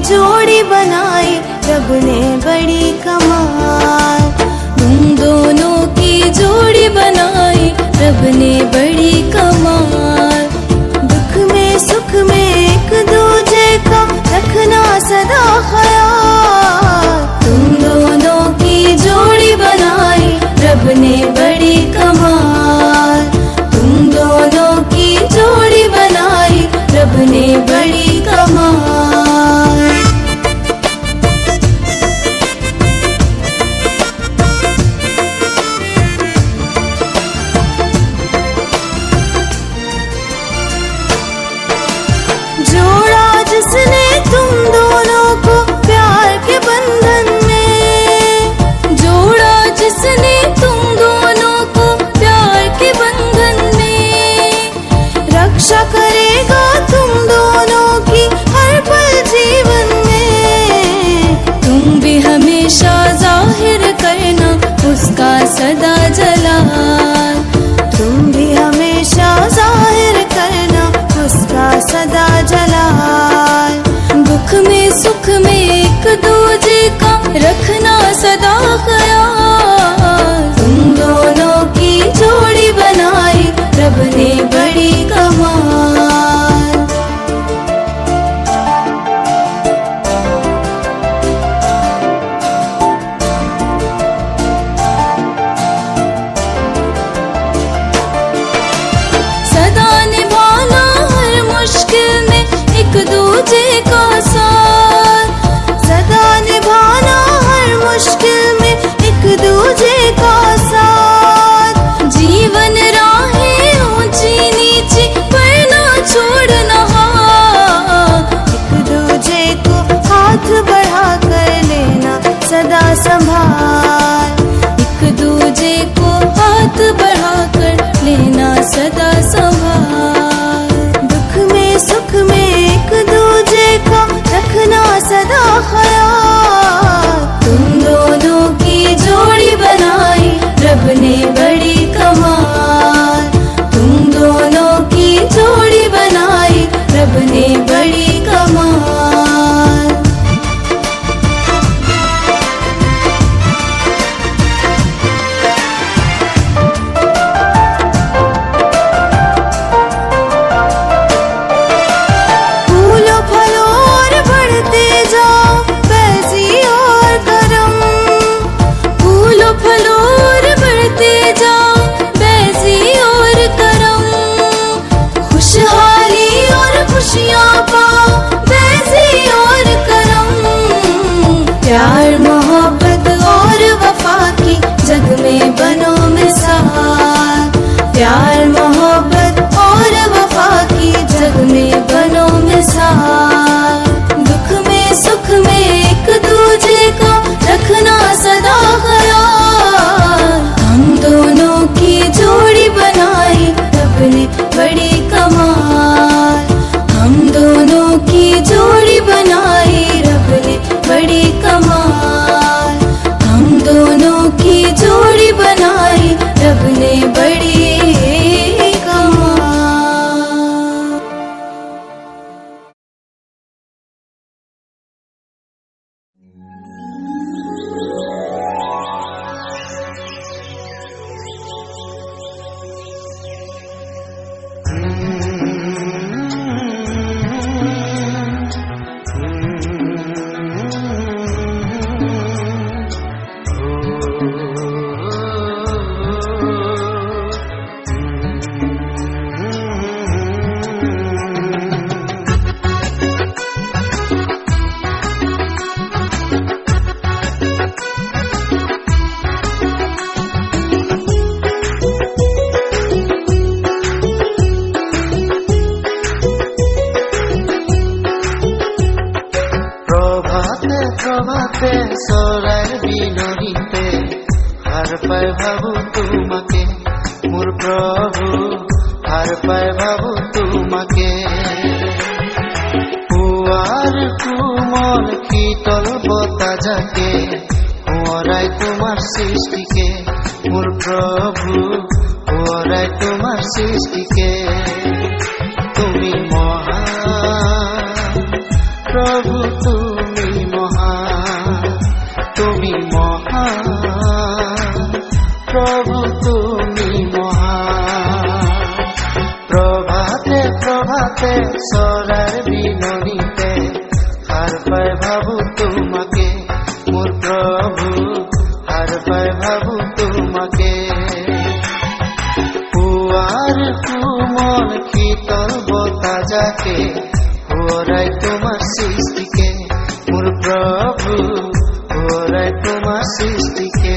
जोड़ी बनाई रब ने बड़ी कमाल। तुम दोनों की जोड़ी बनाई रब ने बड़ी कमाल। दुख में सुख में एक दूजे का रखना सदा ख्याल। तुम दोनों की जोड़ी बनाई रब ने बड़ी कमाल। तुम दोनों की जोड़ी बनाई रब ने बड़ी कमाल। जोड़ा जिसने तुम दोनों को प्यार के बंधन में, जोड़ा जिसने तुम दोनों को प्यार के बंधन में, रक्षा करेगा तुम दोनों की हर पल जीवन में। तुम भी हमेशा जाहिर करना उसका सदा जलाल। तुम भी हमेशा जाहिर करना उसका सदा जलाल। दुख में सुख में एक दूजे का रखना सदा ख्याल। तुम दोनों की जोड़ी बनाई रब ने बड़ी कमाल। सदा निभाना हर मुश्किल में एक दूजे का साथ। सदा निभाना हर मुश्किल में एक दूजे का साथ। जीवन राहें ऊंची नीची पर ना छोड़ना हाथ। एक दूजे को हाथ बढ़ा कर लेना सदा संभाल। एक दूजे को हाथ बढ़ा कर लेना सदा संभाल। दुख में सुख में एक दूजे का रखना सदा ख्याल। तुम दोनों की जोड़ी बनाई रब ने बड़ी कमाल। तुम दोनों की जोड़ी बनाई रब ने बड़ी कमाल। फूलो फलो और बढ़ते जाओ पैसी और करम। फूलो फलो और बढ़ते जाओ पैसी और करम। खुशहाली और खुशियाँ पाओ पैसी और करम। प्यार मोहब्बत और वफा की जग में बनो मिसाल। प्यार मोहब्बत और वफा की जग में बनो मिसाल। दुख में सुख में एक दूजे का रखना सदा ख्याल। हम दोनों की जोड़ी बनाई रब ने बड़ी कमाल। हम दोनों की जोड़ी बनाई रब ने बड़ी कमाल। हम दोनों की जोड़ी बनाई रब ने बड़ी कमाल। প্রভাতে চৰাইৰ বিনৰিতে হাৰ পাই ভাবো তোমাকে মোৰ প্ৰভু, হাৰ পাই ভাবো তোমাকে। পুৱাৰ কোমল শীতল বতাহ জাকে সোঁৱৰাই তোমাৰ সৃষ্টিকে মোৰ প্ৰভু, সোঁৱৰাই তোমাৰ সৃষ্টিকে। তুমি মহান প্ৰভু, তুমি প্রভাতে চৰাৰ বিননিতে হাৰ পাই ভাবো তোমাকে মোৰ প্ৰভু হাৰ পাই ভাবো তোমাকে পুৱাৰ কোমল শীতল বতাহ যাকে সোঁৱৰাই তোমাৰ সৃষ্টিকে মোৰ প্ৰভু সোঁৱৰাই তোমাৰ সৃষ্টিকে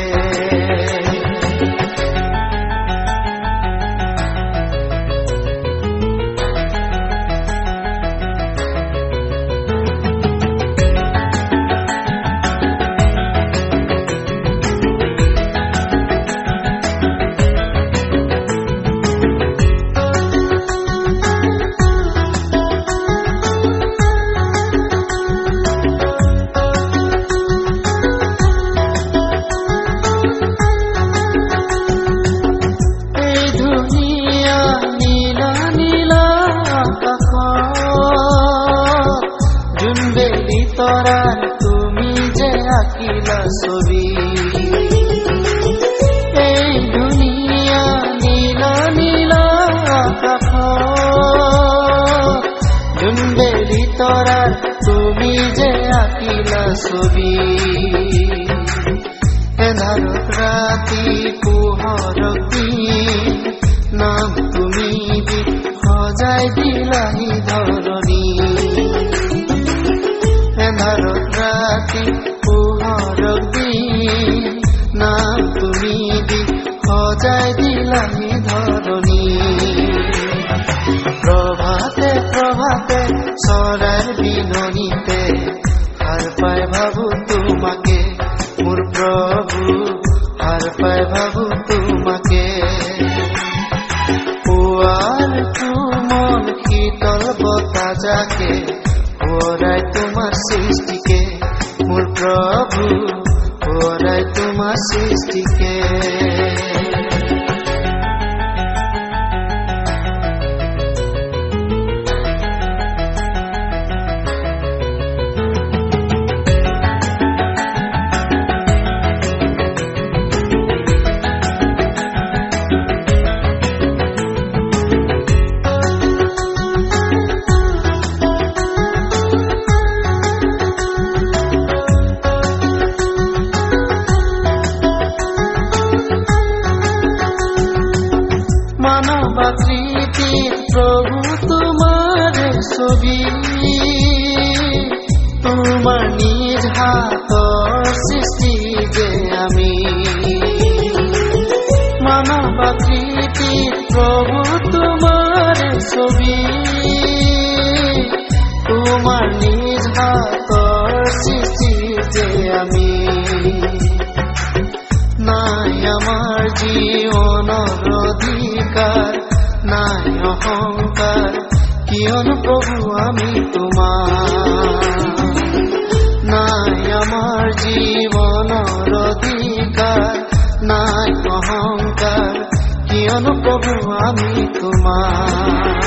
তৰাৰ তুমি যে আঁকিলা ছবি এই দুনিয়া নীলা নীলা আকাশত জোনবেলি তৰাৰ তুমি যে আঁকিলা ছবি এন্ধাৰত ৰাতি পোহৰক দিন নাম তুমি দি সজাই দিলাহি ধৰণী এন্ধাৰত ৰাতি পোহৰক দিন নাম তুমি দি সজাই দিলাহি ধৰণী প্ৰভাতে প্ৰভাতে চৰাৰ বিননিতে হাৰ পাই ভাবো তোমাকে মোৰ প্ৰভু হাৰ পাই ভাবো তোমাকে পুৱাৰ কোমল শীতল বতাহ যাকে সোঁৱৰাই তোমাৰ সৃষ্টিকে মোৰ প্ৰভু সোঁৱৰাই তোমাৰ সৃষ্টিকে আকৃতিত প্ৰভু তোমাৰ ছবি তোমাৰ নিজ হাতৰ সৃষ্টি যে আমি মানৱ আকৃতিত প্ৰভু তোমাৰ ছবি তোমাৰ নিজ হাতৰ সৃষ্টি যে আমি নাই আমাৰ জীৱনৰ অধিকাৰ নাই অহংকাৰ কিয়নো প্ৰভু আমি তোমাৰ নাই আমাৰ জীৱনৰ অধিকাৰ নাই অহংকাৰ কিয়নো প্ৰভু আমি তোমাৰ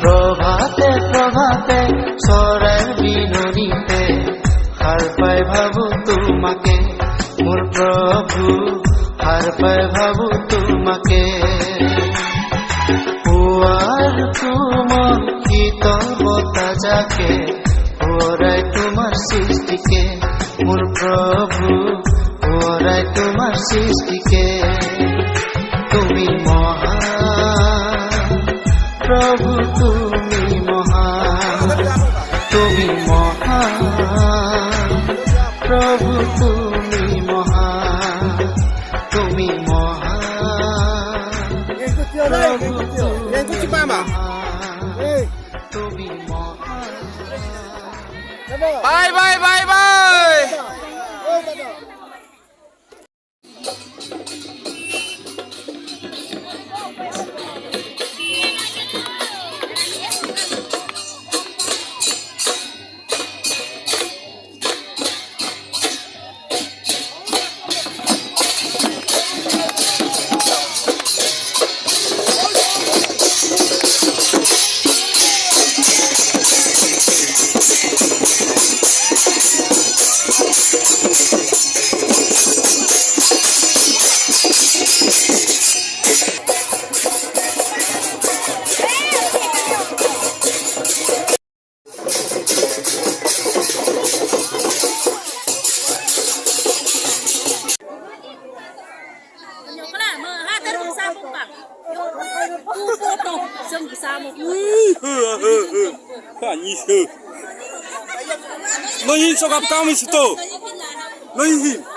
প্ৰভাতে প্ৰভাতে চৰাৰ বিননিতে হাৰ পাই ভাবো তোমাকে মোৰ প্ৰভু হাৰ পাই ভাবো তোমাকে পুৱাৰ কোমল শীতল বতাহ যাকে সোঁৱৰাই তোমাৰ সৃষ্টিকে মোৰ প্ৰভু সোঁৱৰাই তোমাৰ সৃষ্টিকে তুমি মহান প্ৰভু তুমি মহান তুমি মহান প্ৰভু তুমি মহান তুমি মহান প্ৰভু তুমি মহান Bye bye bye bye. 너희 소갑 까미시도 너희